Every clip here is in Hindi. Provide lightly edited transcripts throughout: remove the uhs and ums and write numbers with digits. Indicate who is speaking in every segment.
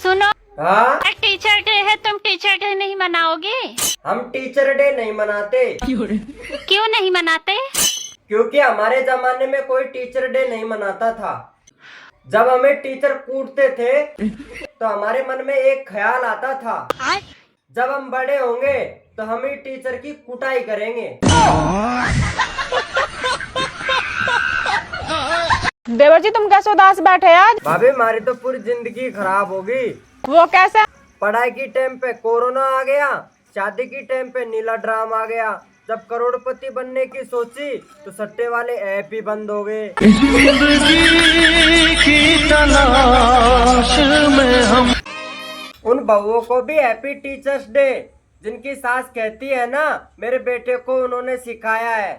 Speaker 1: सुनो,
Speaker 2: हाँ,
Speaker 1: टीचर डे है, तुम टीचर डे नहीं मनाओगे?
Speaker 2: हम टीचर डे नहीं मनाते।
Speaker 1: क्यों नहीं मनाते?
Speaker 2: क्योंकि हमारे जमाने में कोई टीचर डे नहीं मनाता था। जब हमें टीचर कूटते थे तो हमारे मन में एक ख्याल आता था, जब हम बड़े होंगे तो हम ही टीचर की कुटाई करेंगे।
Speaker 3: देवर जी, तुम कैसे उदास बैठे आज?
Speaker 2: भाभी, हमारी तो पूरी जिंदगी खराब होगी।
Speaker 3: वो कैसे?
Speaker 2: पढ़ाई की टाइम पे कोरोना आ गया, शादी की टाइम पे नीला ड्राम आ गया, जब करोड़पति बनने की सोची तो सट्टे वाले ऐप ही बंद हो गए। उन बहुओं को भी हैप्पी टीचर्स डे, जिनकी सास कहती है ना, मेरे बेटे को उन्होंने सिखाया है।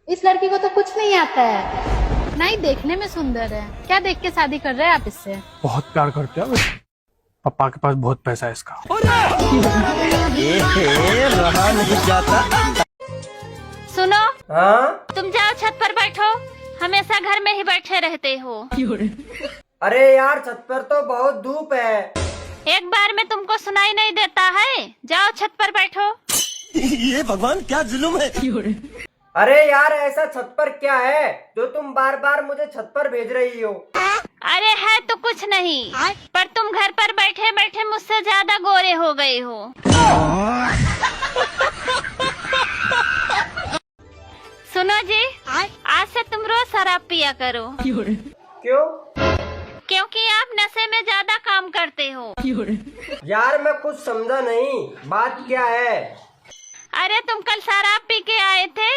Speaker 4: इस लड़की को तो कुछ नहीं आता है, ना ही देखने में सुंदर है। क्या देख के शादी कर रहे हैं आप इससे?
Speaker 5: बहुत प्यार करते हैं, पापा के पास बहुत पैसा है इसका।
Speaker 2: रहा नहीं जाता।
Speaker 1: सुनो,
Speaker 2: हाँ,
Speaker 1: तुम जाओ छत पर बैठो, हमेशा घर में ही बैठे रहते हो।
Speaker 2: अरे यार, छत पर तो बहुत धूप है।
Speaker 1: एक बार में तुमको सुनाई नहीं देता है? जाओ छत पर बैठो।
Speaker 6: ये भगवान क्या जुल्म है।
Speaker 2: अरे यार, ऐसा छत पर क्या है जो तुम बार बार मुझे छत पर भेज रही हो?
Speaker 1: अरे है तो कुछ नहीं, पर तुम घर पर बैठे बैठे मुझसे ज्यादा गोरे हो गए हो। सुनो जी, आज से तुम रोज शराब पिया करो।
Speaker 2: क्यों?
Speaker 1: क्योंकि आप नशे में ज्यादा काम करते हो।
Speaker 2: यार, मैं कुछ समझा नहीं, बात क्या है?
Speaker 1: अरे तुम कल शराब पी के आए थे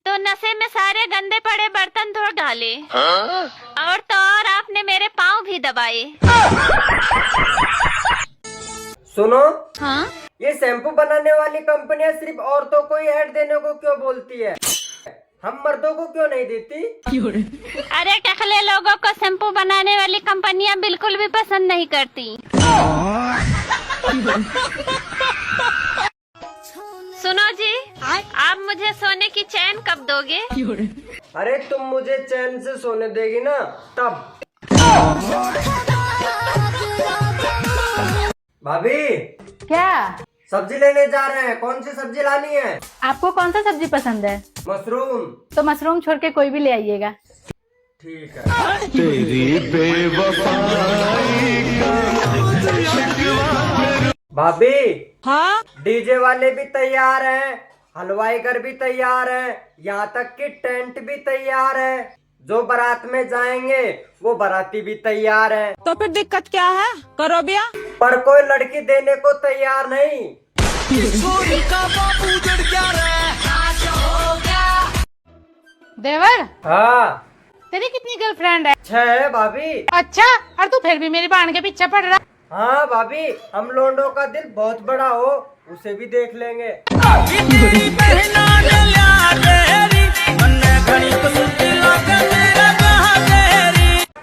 Speaker 1: तो नशे में सारे गंदे पड़े बर्तन धो डाले। और तो और आपने मेरे पाँव भी दबाए।
Speaker 2: सुनो,
Speaker 1: हाँ?
Speaker 2: ये शैम्पू बनाने वाली कंपनियां सिर्फ औरतों को ही ऐड देने को क्यों बोलती है? हम मर्दों को क्यों नहीं देती?
Speaker 1: अरे टकले लोगों को शैम्पू बनाने वाली कंपनियां बिल्कुल भी पसंद नहीं करती। सुनो जी, आप मुझे सोने की चैन कब दोगे?
Speaker 2: अरे तुम मुझे चैन से सोने देगी ना, तब। भाभी,
Speaker 4: क्या?
Speaker 2: सब्जी लेने जा रहे हैं, कौन सी सब्जी लानी है?
Speaker 4: आपको कौन सा सब्जी पसंद है?
Speaker 2: मशरूम।
Speaker 4: तो मशरूम छोड़ के कोई भी ले आइएगा।
Speaker 2: ठीक है।
Speaker 6: तेरी बेवफाई
Speaker 2: भाभी,
Speaker 3: हाँ?
Speaker 2: डीजे वाले भी तैयार हैं, हलवाई घर भी तैयार है, यहाँ तक कि टेंट भी तैयार है। जो बारात में जाएंगे वो बाराती भी तैयार है।
Speaker 3: तो फिर दिक्कत क्या है? करो ब्याह।
Speaker 2: पर कोई लड़की देने को तैयार नहीं।
Speaker 4: देवर,
Speaker 2: हाँ,
Speaker 4: तेरी कितनी गर्लफ्रेंड है?
Speaker 2: 6 है भाभी।
Speaker 4: अच्छा, और तू फिर भी मेरी बहन के पीछे पड़ रहा?
Speaker 2: हाँ भाभी, हम लोंडों का दिल बहुत बड़ा हो, उसे भी देख लेंगे।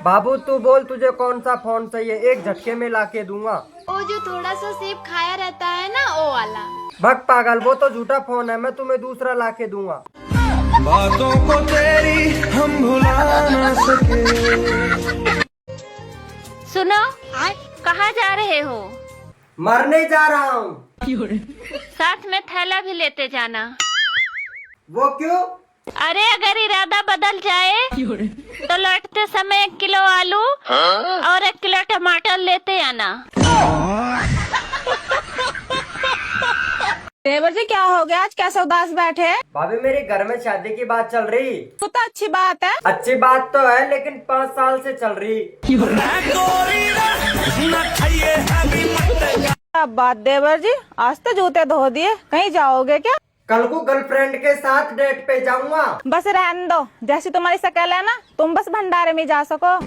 Speaker 2: बाबू, तू बोल, तुझे कौन सा फोन चाहिए? एक झटके में लाके दूंगा।
Speaker 4: वो जो थोड़ा सा सेब खाया रहता है ना, वो वाला।
Speaker 2: भग पागल, वो तो झूठा फोन है, मैं तुम्हें दूसरा लाके दूंगा।
Speaker 6: बातों को तेरी हम भुला ना सके।
Speaker 1: सुनो, कहाँ जा रहे हो?
Speaker 2: मरने जा रहा हूँ।
Speaker 1: साथ में थैला भी लेते जाना।
Speaker 2: वो क्यों?
Speaker 1: अरे अगर इरादा बदल जाए तो लौटते समय 1 किलो आलू और 1 किलो टमाटर लेते आना।
Speaker 3: देवर जी, क्या हो गया आज? कैसे उदास बैठे?
Speaker 2: भाभी, मेरे घर में शादी की बात चल रही।
Speaker 3: तो अच्छी बात है।
Speaker 2: अच्छी बात तो है, लेकिन 5 साल से चल रही।
Speaker 3: अब बात देवर जी, आज तो जूते धो दिए, कहीं जाओगे क्या?
Speaker 2: कल को गर्लफ्रेंड के साथ डेट पे जाऊंगा।
Speaker 3: बस रहने दो, जैसी तुम्हारी शक्ल है ना, तुम बस भंडारे में जा सको।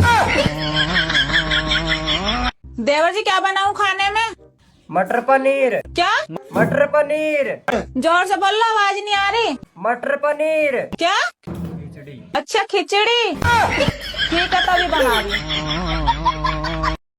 Speaker 3: देवर जी, क्या बनाऊं खाने में?
Speaker 2: मटर पनीर।
Speaker 3: क्या?
Speaker 2: मटर पनीर।
Speaker 3: जोर से बोलो, आवाज नहीं आ रही।
Speaker 2: मटर पनीर।
Speaker 3: क्या?
Speaker 2: खिचड़ी।
Speaker 3: अच्छा, खिचड़ी। ठीक है, तभी बना रही हूँ।